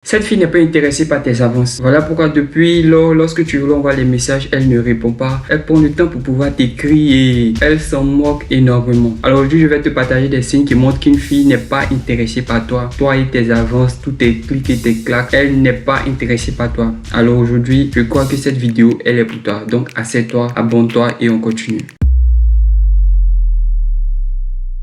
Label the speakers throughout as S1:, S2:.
S1: Cette fille n'est pas intéressée par tes avances. Voilà pourquoi depuis lors, lorsque tu lui envoies les messages, elle ne répond pas. Elle prend le temps pour pouvoir t'écrire et elle s'en moque énormément. Alors aujourd'hui, je vais te partager des signes qui montrent qu'une fille n'est pas intéressée par toi. Toi et tes avances, tous tes clics et tes claques, elle n'est pas intéressée par toi. Alors aujourd'hui, je crois que cette vidéo, elle est pour toi. Donc assieds-toi, abonne-toi et on continue.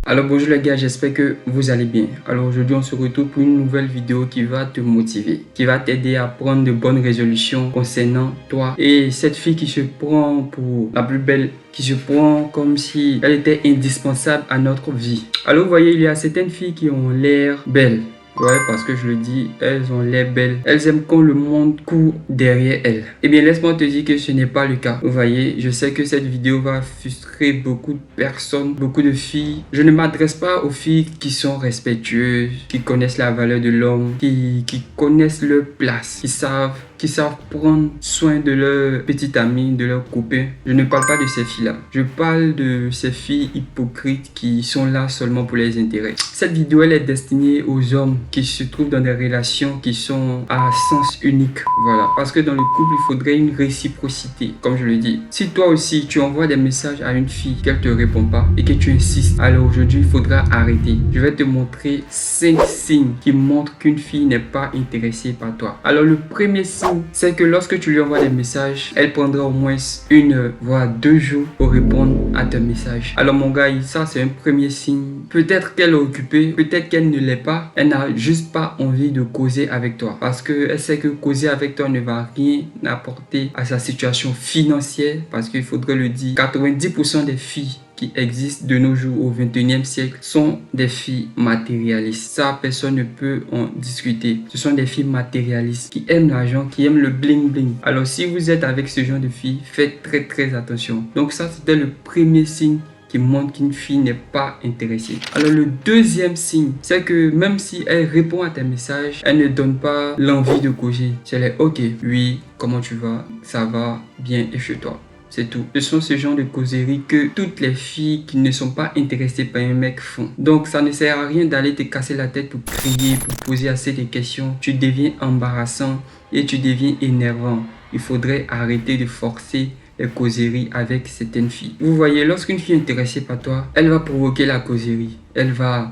S1: Alors bonjour les gars, j'espère que vous allez bien. Alors aujourd'hui on se retrouve pour une nouvelle vidéo qui va te motiver, qui va t'aider à prendre de bonnes résolutions concernant toi. Et cette fille qui se prend pour la plus belle, qui se prend comme si elle était indispensable à notre vie. Alors vous voyez, il y a certaines filles qui ont l'air belles. Ouais, parce que je le dis, elles ont l'air belles. Elles aiment quand le monde court derrière elles. Eh bien, laisse-moi te dire que ce n'est pas le cas. Vous voyez, je sais que cette vidéo va frustrer beaucoup de personnes, beaucoup de filles. Je ne m'adresse pas aux filles qui sont respectueuses, qui connaissent la valeur de l'homme, qui connaissent leur place, qui savent prendre soin de leur petite amie, de leur copain. Je ne parle pas de ces filles-là. Je parle de ces filles hypocrites qui sont là seulement pour les intérêts. Cette vidéo, elle est destinée aux hommes qui se trouvent dans des relations qui sont à sens unique. Voilà. Parce que dans le couple, il faudrait une réciprocité, comme je le dis. Si toi aussi, tu envoies des messages à une fille qu'elle ne te répond pas et que tu insistes, alors aujourd'hui, il faudra arrêter. Je vais te montrer 5 signes qui montrent qu'une fille n'est pas intéressée par toi. Alors le premier signe, c'est que lorsque tu lui envoies des messages, elle prendra au moins 1 heure, voire 2 jours pour répondre à tes messages. Alors mon gars, ça c'est un premier signe. Peut-être qu'elle est occupée, peut-être qu'elle ne l'est pas. Elle n'a juste pas envie de causer avec toi. Parce qu'elle sait que causer avec toi ne va rien apporter à sa situation financière. Parce qu'il faudrait le dire, 90% des filles qui existent de nos jours au 21e siècle sont des filles matérialistes. Ça, personne ne peut en discuter. Ce sont des filles matérialistes qui aiment l'argent, qui aiment le bling bling. Alors si vous êtes avec ce genre de filles, faites très attention. Donc ça, c'était le premier signe qui montre qu'une fille n'est pas intéressée. Alors le deuxième signe, c'est que même si elle répond à tes messages, elle ne donne pas l'envie de causer. C'est les ok, oui, comment tu vas, ça va bien et chez toi. C'est tout. Ce sont ce genre de causeries que toutes les filles qui ne sont pas intéressées par un mec font. Donc ça ne sert à rien d'aller te casser la tête pour crier, pour poser assez de questions. Tu deviens embarrassant et tu deviens énervant. Il faudrait arrêter de forcer les causeries avec certaines filles. Vous voyez, lorsqu'une fille est intéressée par toi, elle va provoquer la causerie. Elle va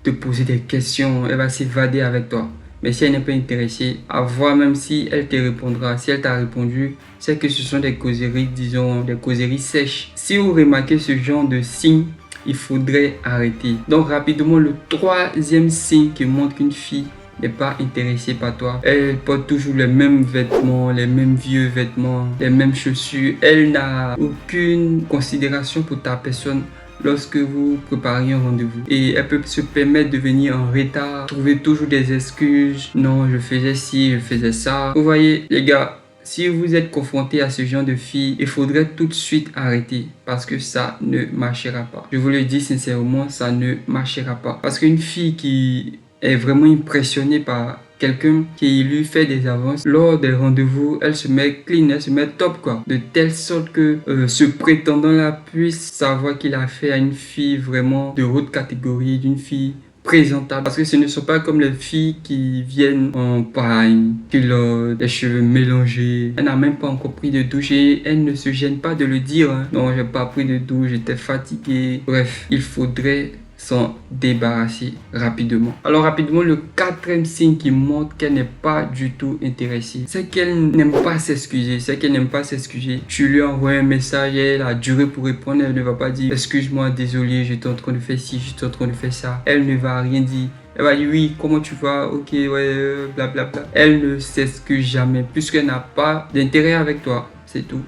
S1: te poser des questions, elle va s'évader avec toi. Mais si elle n'est pas intéressée, à voir même si elle te répondra, si elle t'a répondu, c'est que ce sont des causeries, disons, des causeries sèches. Si vous remarquez ce genre de signe, il faudrait arrêter. Donc rapidement, le troisième signe qui montre qu'une fille n'est pas intéressée par toi. Elle porte toujours les mêmes vêtements, les mêmes vieux vêtements, les mêmes chaussures. Elle n'a aucune considération pour ta personne lorsque vous préparez un rendez-vous. Et elle peut se permettre de venir en retard, trouver toujours des excuses. Non, je faisais ci, je faisais ça. Vous voyez, les gars, si vous êtes confronté à ce genre de fille, il faudrait tout de suite arrêter parce que ça ne marchera pas. Je vous le dis sincèrement, ça ne marchera pas. Parce qu'une fille qui est vraiment impressionnée par quelqu'un qui lui fait des avances lors des rendez-vous, elle se met clean, elle se met top quoi, de telle sorte que ce prétendant là puisse savoir qu'il a affaire à une fille vraiment de haute catégorie, d'une fille présentable, parce que ce ne sont pas comme les filles qui viennent en pagne, qui ont des cheveux mélangés. Elle n'a même pas encore pris de douche et elle ne se gêne pas de le dire, hein. Non, j'ai pas pris de douche, j'étais fatigué. Bref, il faudrait s'en débarrasser rapidement. Alors rapidement, le quatrième signe qui montre qu'elle n'est pas du tout intéressée, c'est qu'elle n'aime pas s'excuser. Tu lui envoies un message et elle a duré pour répondre. Elle ne va pas dire excuse-moi, désolé, j'étais en train de faire ci, j'étais en train de faire ça. Elle ne va rien dire. Elle va dire oui, comment tu vas, ok, ouais, blablabla. Elle ne s'excuse jamais puisqu'elle n'a pas d'intérêt avec toi, c'est tout.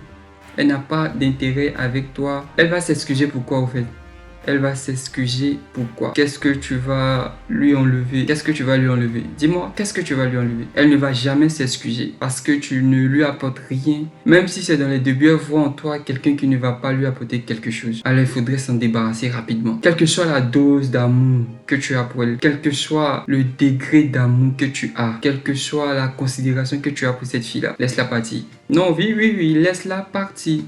S1: Elle n'a pas d'intérêt avec toi. Elle va s'excuser pourquoi au fait? Elle va s'excuser pourquoi? Qu'est-ce que tu vas lui enlever? Qu'est-ce que tu vas lui enlever? Dis-moi, qu'est-ce que tu vas lui enlever? Elle ne va jamais s'excuser parce que tu ne lui apportes rien. Même si c'est dans les débuts, elle voit en toi quelqu'un qui ne va pas lui apporter quelque chose. Alors il faudrait s'en débarrasser rapidement. Quelle que soit la dose d'amour que tu as pour elle, quel que soit le degré d'amour que tu as, quelle que soit la considération que tu as pour cette fille-là, laisse-la partir. Non, oui, laisse-la partir.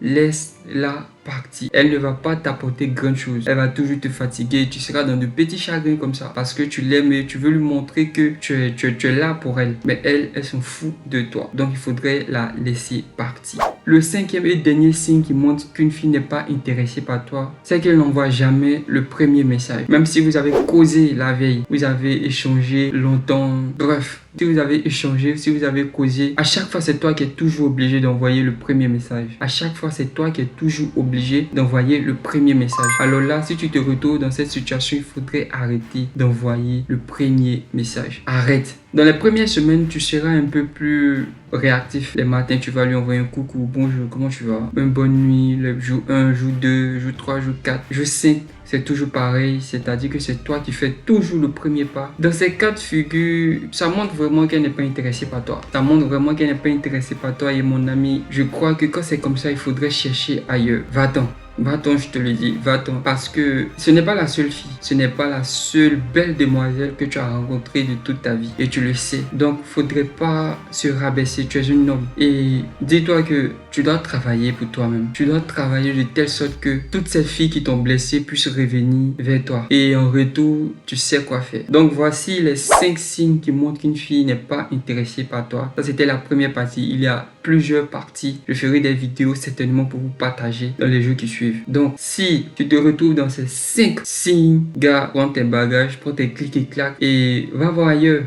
S1: Laisse-la partie. Elle ne va pas t'apporter grand chose. Elle va toujours te fatiguer. Tu seras dans de petits chagrins comme ça parce que tu l'aimes et tu veux lui montrer que tu es là pour elle. Mais elle s'en fout de toi. Donc, il faudrait la laisser partir. Le cinquième et dernier signe qui montre qu'une fille n'est pas intéressée par toi, c'est qu'elle n'envoie jamais le premier message. Même si vous avez causé la veille, vous avez échangé longtemps, bref, si vous avez échangé, si vous avez causé, à chaque fois c'est toi qui es toujours obligé d'envoyer le premier message. À chaque fois c'est toi qui es toujours obligé d'envoyer le premier message. Alors là, si tu te retrouves dans cette situation, il faudrait arrêter d'envoyer le premier message. Arrête. Dans les premières semaines, tu seras un peu plus réactif. Les matins, tu vas lui envoyer un coucou, bonjour, comment tu vas? Une bonne nuit, le jour 1, jour 2, jour 3, jour 4, jour 5. C'est toujours pareil, c'est-à-dire que c'est toi qui fais toujours le premier pas. Dans ces cas de figure, ça montre vraiment qu'elle n'est pas intéressée par toi. Ça montre vraiment qu'elle n'est pas intéressée par toi. Et mon ami, je crois que quand c'est comme ça, il faudrait chercher ailleurs. Va-t'en. Va-t'en, je te le dis, va-t'en. Parce que ce n'est pas la seule fille, ce n'est pas la seule belle demoiselle que tu as rencontrée de toute ta vie. Et tu le sais. Donc, faudrait pas se rabaisser. Tu es un homme. Et dis-toi que tu dois travailler pour toi-même. Tu dois travailler de telle sorte que toutes ces filles qui t'ont blessé puissent revenir vers toi. Et en retour, tu sais quoi faire. Donc, voici les 5 signes qui montrent qu'une fille n'est pas intéressée par toi. Ça, c'était la première partie. Il y a plusieurs parties. Je ferai des vidéos certainement pour vous partager dans les jours qui suivent. Donc, si tu te retrouves dans ces 5 signes, gars, prends tes bagages, prends tes clics et claques et va voir ailleurs.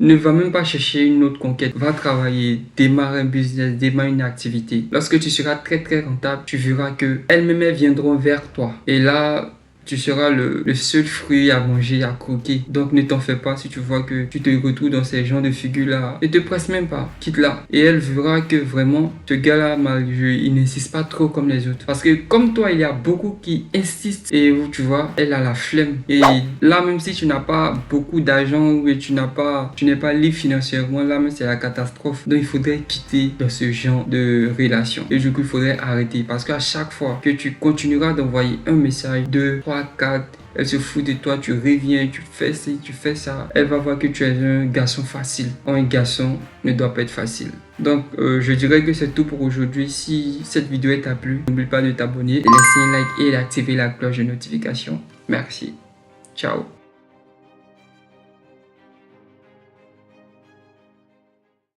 S1: Ne va même pas chercher une autre conquête. Va travailler, démarre un business, démarre une activité. Lorsque tu seras très rentable, tu verras que elles-mêmes viendront vers toi. Et là, tu seras le seul fruit à manger, à croquer. Donc ne t'en fais pas si tu vois que tu te retrouves dans ces genres de figures-là. Ne te presse même pas, quitte-la. Et elle verra que vraiment, ce gars-là, il n'insiste pas trop comme les autres. Parce que comme toi, il y a beaucoup qui insistent. Et tu vois, elle a la flemme. Et là, même si tu n'as pas beaucoup d'argent ou tu n'es pas libre financièrement, là même c'est la catastrophe. Donc il faudrait quitter dans ce genre de relation. Et du coup, il faudrait arrêter. Parce qu'à chaque fois que tu continueras d'envoyer un message, 2, 3, 4, elle se fout de toi, tu reviens, tu fais ci, tu fais ça. Elle va voir que tu es un garçon facile. Or, un garçon ne doit pas être facile. Donc, je dirais que c'est tout pour aujourd'hui. Si cette vidéo t'a plu, n'oublie pas de t'abonner, de laisser un like et d'activer la cloche de notification. Merci. Ciao.